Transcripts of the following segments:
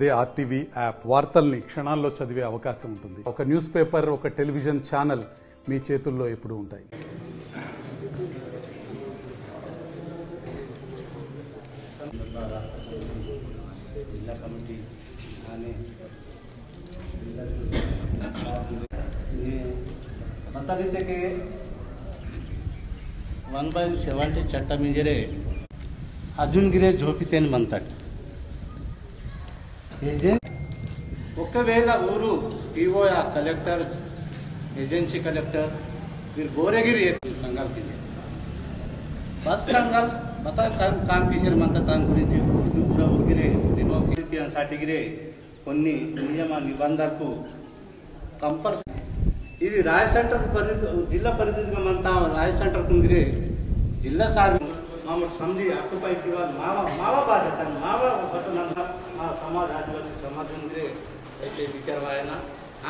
అదే RTV app వార్తల్ని క్షణాల్లో చదివే అవకాశం ఉంటుంది. ఒక న్యూస్ పేపర్, ఒక టెలివిజన్ ఛానల్ మీ చేతుల్లో ఎప్పుడూ ఉంటాయి. बता देते कि 1/70 चट्टा मिंजरे अजून गिरे झोपितेन म्हणतात. ఒకవేళ ఊరు టీఓ కలెక్టర్ ఏజెన్సీ కలెక్టర్ फिर गोरेगिरी संघाल के बस संघाल बता काम कीचर म्हणतात దాని గురించి ఊరిగిరే రిమోవ్కి గిరే కొన్ని నియమ నిబంధనలకు కంపల్సరీ ఇది రాయ్ సెంటర్ జిల్లా పరిధిగా మనతా రాయ్ సెంటర్ కుంగిరే జిల్లా సార్ मामूल समझी ऑक्युपाई किंवा मावा बाधत मावा समाज आदिवासी समाज म्हणजे विचार व्हायला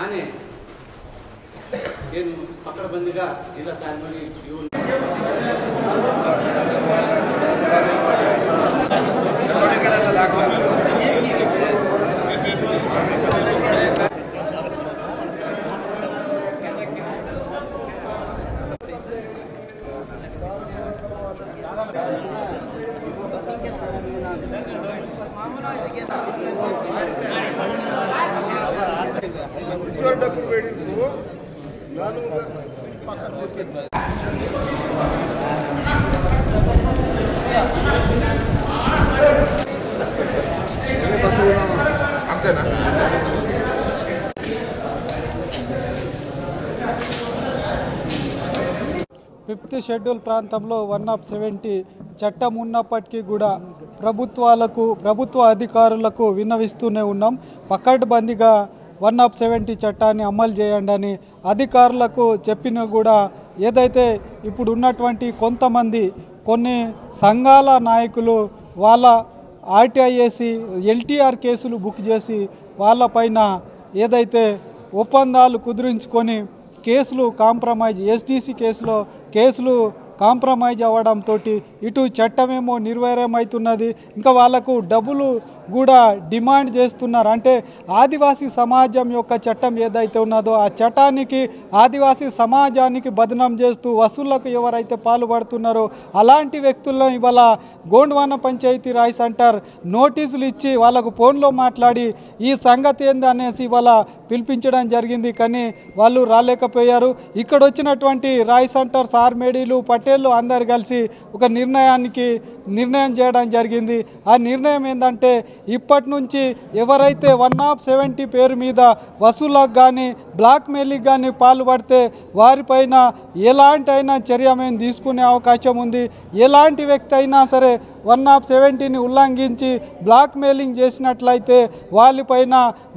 आणि पकडबंदीगा जिल्हा साहेबांनी येऊन డబ్బులు వేడింపు అంతేనా? ఫిఫ్త్ షెడ్యూల్ ప్రాంతంలో 1/70 చట్టం ఉన్నప్పటికీ కూడా ప్రభుత్వ అధికారులకు విన్నవిస్తూనే ఉన్నాం. పకడ్బందీగా 1/70 చట్టాన్ని అమలు చేయండి అని అధికారులకు చెప్పినా కూడా ఏదైతే ఇప్పుడు ఉన్నటువంటి కొంతమంది కొన్ని సంఘాల నాయకులు వాళ్ళ ఆర్టీఐఏసి ఎల్టీఆర్ కేసులు బుక్ చేసి వాళ్ళపైన ఏదైతే ఒప్పందాలు కుదిరించుకొని కేసులు కాంప్రమైజ్ ఎస్డిసి కేసులు కాంప్రమైజ్ అవ్వడంతో ఇటు చట్టమేమో నిర్వీర్యమవుతున్నది, ఇంకా వాళ్ళకు డబ్బులు కూడా డిమాండ్ చేస్తున్నారు. అంటే ఆదివాసీ సమాజం యొక్క చట్టం ఏదైతే ఉన్నదో ఆ చట్టానికి ఆదివాసీ సమాజానికి బదనాం చేస్తూ వసూళ్లకు ఎవరైతే పాల్పడుతున్నారో అలాంటి వ్యక్తులను ఇవాళ గోండ్వాన పంచాయతీ రాయ్ సెంటర్ నోటీసులు ఇచ్చి వాళ్ళకు ఫోన్లో మాట్లాడి ఈ సంగతి ఏంది అనేసి ఇవాళ పిలిపించడం జరిగింది. కానీ వాళ్ళు రాలేకపోయారు. ఇక్కడ వచ్చినటువంటి రాయ్ సెంటర్ సార్మేడీలు పటేళ్ళు అందరు కలిసి ఒక నిర్ణయం చేయడం జరిగింది. ఆ నిర్ణయం ఏంటంటే ఇప్పటి నుంచి ఎవరైతే 1/70 పేరు మీద వసూలకు కానీ బ్లాక్ మెయిలింగ్ కానీ పాల్పడితే వారిపైన ఎలాంటి అయినా చర్య మేము తీసుకునే అవకాశం ఉంది. ఎలాంటి వ్యక్తి అయినా సరే 1/70ని ఉల్లంఘించి బ్లాక్ మెయిలింగ్ చేసినట్లయితే వాళ్ళపైన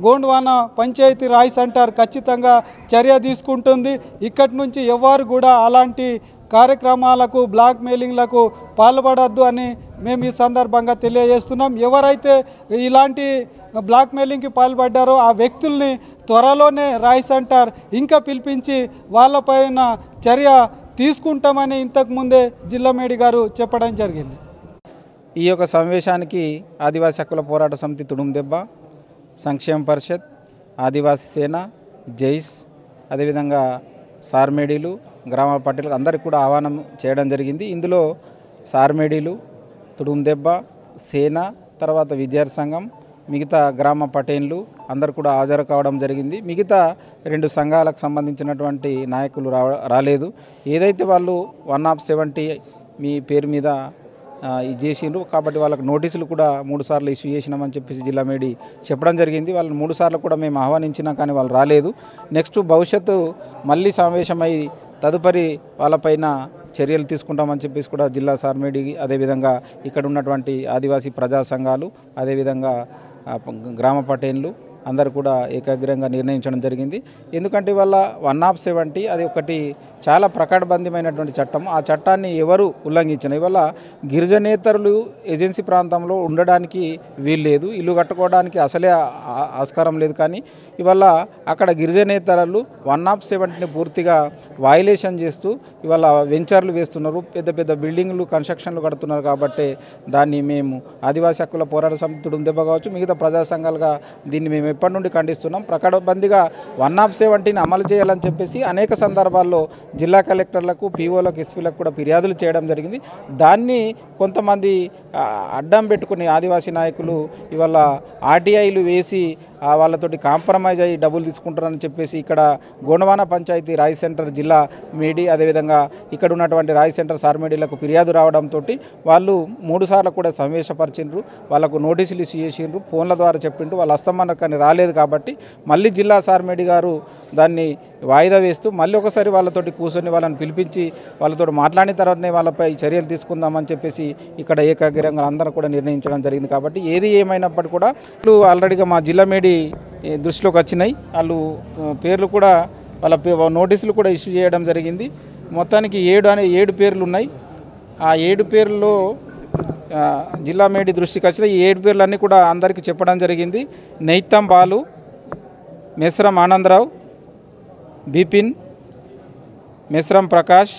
గోండ్వాన పంచాయతీ రాయ్ సెంటర్ ఖచ్చితంగా చర్య తీసుకుంటుంది. ఇక్కడి నుంచి ఎవరు కూడా అలాంటి కార్యక్రమాలకు బ్లాక్ మెయిలింగ్లకు పాల్పడద్దు అని మేము ఈ సందర్భంగా తెలియజేస్తున్నాం. ఎవరైతే ఇలాంటి బ్లాక్ మెయిలింగ్కి పాల్పడ్డారో ఆ వ్యక్తుల్ని త్వరలోనే రాయ్ సెంటర్ ఇంకా పిలిపించి వాళ్ళపైన చర్య తీసుకుంటామని ఇంతకుముందే జిల్లామేడి గారు చెప్పడం జరిగింది. ఈ యొక్క సమావేశానికి ఆదివాసీ హక్కుల పోరాట సమితి తుడుందెబ్బ, సంక్షేమ పరిషత్, ఆదివాసీ సేన, జైస్, అదేవిధంగా సార్మేడీలు, గ్రామ పట్టేలకు అందరికీ కూడా ఆహ్వానం చేయడం జరిగింది. ఇందులో సార్మేడీలు, తుడుందెబ్బ, సేన, తర్వాత విద్యార్థి సంఘం, మిగతా గ్రామ పటేన్లు అందరు కూడా హాజరు కావడం జరిగింది. మిగతా 2 సంఘాలకు సంబంధించినటువంటి నాయకులు రాలేదు. ఏదైతే వాళ్ళు 1/70 మీ పేరు మీద ఇది చేసిండ్రు కాబట్టి వాళ్ళకు నోటీసులు కూడా 3 సార్లు ఇష్యూ చేసినామని చెప్పేసి జిల్లా మేడి చెప్పడం జరిగింది. వాళ్ళని 3 సార్లు కూడా మేము ఆహ్వానించినా కానీ వాళ్ళు రాలేదు. నెక్స్ట్ భవిష్యత్తు మళ్ళీ సమావేశమై తదుపరి వాళ్ళపైన చర్యలు తీసుకుంటామని చెప్పేసి కూడా జిల్లా సార్మేడి, అదేవిధంగా ఇక్కడ ఉన్నటువంటి ఆదివాసీ ప్రజా సంఘాలు, అదేవిధంగా గ్రామ పటేన్లు అందరు కూడా ఏకాగ్రంగా నిర్ణయించడం జరిగింది. ఎందుకంటే ఇవాళ 170 అది ఒకటి చాలా ప్రకటబంధమైనటువంటి చట్టం. ఆ చట్టాన్ని ఎవరు ఉల్లంఘించిన ఇవాళ గిరిజనేతరులు ఏజెన్సీ ప్రాంతంలో ఉండడానికి వీల్లేదు, ఇల్లు కట్టుకోవడానికి అసలే ఆస్కారం లేదు. కానీ ఇవాళ అక్కడ గిరిజనేతరులు 170ని పూర్తిగా వయలేషన్ చేస్తూ ఇవాళ వెంచర్లు వేస్తున్నారు, పెద్ద పెద్ద బిల్డింగ్లు కన్స్ట్రక్షన్లు కడుతున్నారు. కాబట్టి దాన్ని మేము ఆదివాసీ హక్కుల పోరాట సమితి తుడుందెబ్బ కావచ్చు, మిగతా ప్రజా సంఘాలుగా దీన్ని మేము ఎప్పటి నుండి ఖండిస్తున్నాం. ప్రకటబందీగా 170ని అమలు చేయాలని చెప్పేసి అనేక సందర్భాల్లో జిల్లా కలెక్టర్లకు, పీఓలకు, ఎస్పీలకు కూడా ఫిర్యాదులు చేయడం జరిగింది. దాన్ని కొంతమంది అడ్డం పెట్టుకుని ఆదివాసీ నాయకులు ఇవాళ ఆర్టీఐలు వేసి వాళ్ళతోటి కాంప్రమైజ్ అయ్యి డబ్బులు తీసుకుంటారని చెప్పేసి ఇక్కడ గోండవాన పంచాయతీ రాయ్ సెంటర్ జిల్లా మేడి అదేవిధంగా ఇక్కడ ఉన్నటువంటి రాయ్ సెంటర్ సార్మేడీలకు ఫిర్యాదు రావడంతో వాళ్ళు 3 సార్లు కూడా సమావేశపరిచిండ్రు, వాళ్ళకు నోటీసులు ఇష్యూ చేసిండ్రు, ఫోన్ల ద్వారా చెప్పిండ్రు. వాళ్ళ హస్తమన్నకు కానీ రాలేదు. కాబట్టి మళ్ళీ జిల్లా సార్మేడి గారు దాన్ని వాయిదా వేస్తూ మళ్ళీ ఒకసారి వాళ్ళతోటి కూర్చొని వాళ్ళని పిలిపించి వాళ్ళతో మాట్లాడిన తర్వాతనే వాళ్ళపై చర్యలు తీసుకుందామని చెప్పేసి ఇక్కడ ఏకాగ్రంగా అందరూ కూడా నిర్ణయించడం జరిగింది. కాబట్టి ఏది ఏమైనప్పటికీ కూడా ఆల్రెడీగా మా జిల్లా మేడి దృష్టిలోకి వచ్చినాయి. వాళ్ళు పేర్లు కూడా వాళ్ళ నోటీసులు కూడా ఇష్యూ చేయడం జరిగింది. మొత్తానికి 7 పేర్లు ఉన్నాయి. ఆ 7 పేర్లలో జిల్లా మేడి దృష్టికి వచ్చిన ఈ 7 పేర్లన్నీ కూడా అందరికీ చెప్పడం జరిగింది. నైతం బాలు, మెస్రం ఆనందరావు, బిపిన్, మెస్రం ప్రకాష్,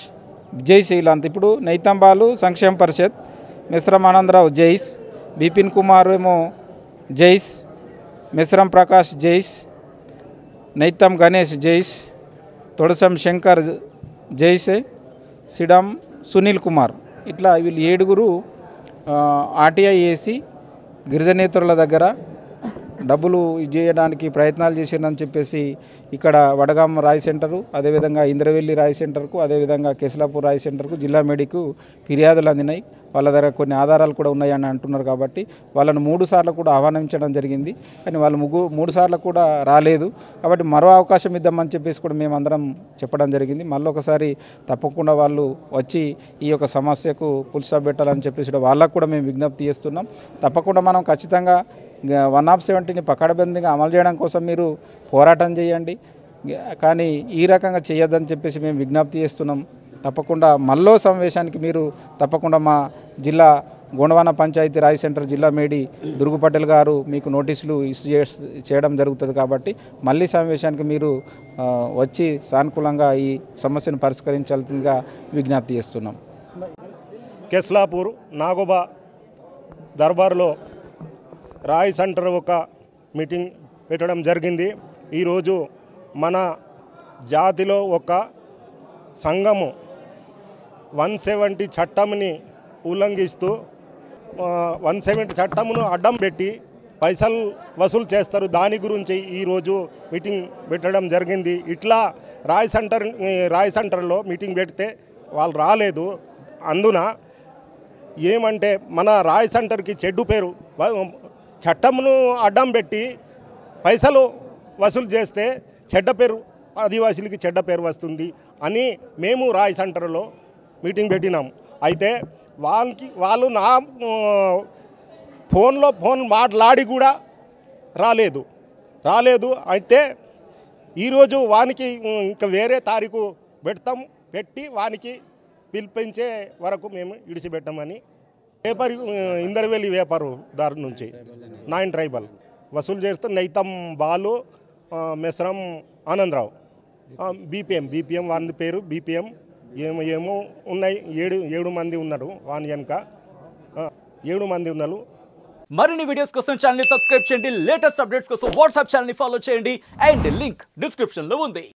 జైస్ ఇలాంత. ఇప్పుడు నైతం బాలు సంక్షేమ పరిషత్, మెస్రం ఆనందరావు జైస్, బిపిన్ కుమార్ ఏమో జైస్, మెస్రం ప్రకాష్ జైస్, నైతం గణేష్ జైస్, తొడసం శంకర్ జైసే, సిడం సునీల్ కుమార్. ఇట్లా వీళ్ళు 7గురు ఆర్టీఐ వేసి గిరిజనేతరుల దగ్గర డబ్బులు చేయడానికి ప్రయత్నాలు చేసిందని చెప్పేసి ఇక్కడ వడగామ రాయ్ సెంటరు, అదేవిధంగా ఇంద్రవెల్లి రాయ్ సెంటర్కు, అదేవిధంగా కేసులాపూర్ రాయ్ సెంటర్కు, జిల్లా మేడికు ఫిర్యాదులు అందినాయి. వాళ్ళ దగ్గర కొన్ని ఆధారాలు కూడా ఉన్నాయని అంటున్నారు. కాబట్టి వాళ్ళను 3 సార్లు కూడా ఆహ్వానించడం జరిగింది. కానీ వాళ్ళు 3 సార్లు కూడా రాలేదు. కాబట్టి మరో అవకాశం ఇద్దామని చెప్పేసి కూడా మేమందరం చెప్పడం జరిగింది. మళ్ళీ ఒకసారి తప్పకుండా వాళ్ళు వచ్చి ఈ యొక్క సమస్యకు ఫుల్ స్టాప్ పెట్టాలని చెప్పేసి వాళ్ళకు కూడా మేము విజ్ఞప్తి చేస్తున్నాం. తప్పకుండా మనం ఖచ్చితంగా 170ని పకడ్బందీగా అమలు చేయడం కోసం మీరు పోరాటం చేయండి, కానీ ఈ రకంగా చేయొద్దని చెప్పేసి మేము విజ్ఞప్తి చేస్తున్నాం. తప్పకుండా మల్లో సమావేశానికి మీరు తప్పకుండా మా జిల్లా గోండవాన పంచాయతీ రాయ్ సెంటర్ జిల్లా మేడి దుర్గు పటేల్ గారు మీకు నోటీసులు ఇష్యూ చేయడం జరుగుతుంది. కాబట్టి మళ్ళీ సమావేశానికి మీరు వచ్చి సానుకూలంగా ఈ సమస్యను పరిష్కరించాల్సిందిగా విజ్ఞప్తి చేస్తున్నాం. కేస్లాపూర్ నాగోబా దర్బార్లో రాయ్ సెంటర్ ఒక మీటింగ్ పెట్టడం జరిగింది. ఈరోజు మన జాతిలో ఒక సంఘము 170 చట్టంని ఉల్లంఘిస్తూ 170 చట్టమును అడ్డం పెట్టి పైసలు వసూలు చేస్తారు. దాని గురించి ఈరోజు మీటింగ్ పెట్టడం జరిగింది. ఇట్లా రాయ్ సెంటర్లో మీటింగ్ పెడితే వాళ్ళు రాలేదు. అందున ఏమంటే మన రాయ్ సెంటర్కి చెడ్డు పేరు, చట్టమును అడ్డం పెట్టి పైసలు వసూలు చేస్తే చెడ్డ పేరు, ఆదివాసీలకి చెడ్డ పేరు వస్తుంది అని మేము రాయ్ సెంటర్లో మీటింగ్ పెట్టినాం. అయితే వాళ్ళు నా ఫోన్ మాట్లాడి కూడా రాలేదు. అయితే ఈరోజు వానికి ఇంకా వేరే తారీఖు పెట్టి వానికి పిలిపించే వరకు మేము ఇడిచిపెట్టామని ఇందరవెల్లి వ్యాపారదారు నుంచి 9 ట్రైబల్ వసూలు చేస్తే నైతం బాలు, మెస్రం ఆనందరావు, బీపీఎం వాని పేరు బీపీఎం ఏమో ఉన్నాయి. 7 మంది ఉన్నారు. వాని వెనుక 7 మంది ఉన్నారు. మరిన్ని వీడియోస్ కోసం ఛానల్ ని సబ్స్క్రైబ్ చేయండి. లేటెస్ట్ అప్డేట్స్ కోసం వాట్సాప్ ఛానల్ ని ఫాలో చేయండి. అండ్ లింక్ డిస్క్రిప్షన్ లో ఉంది.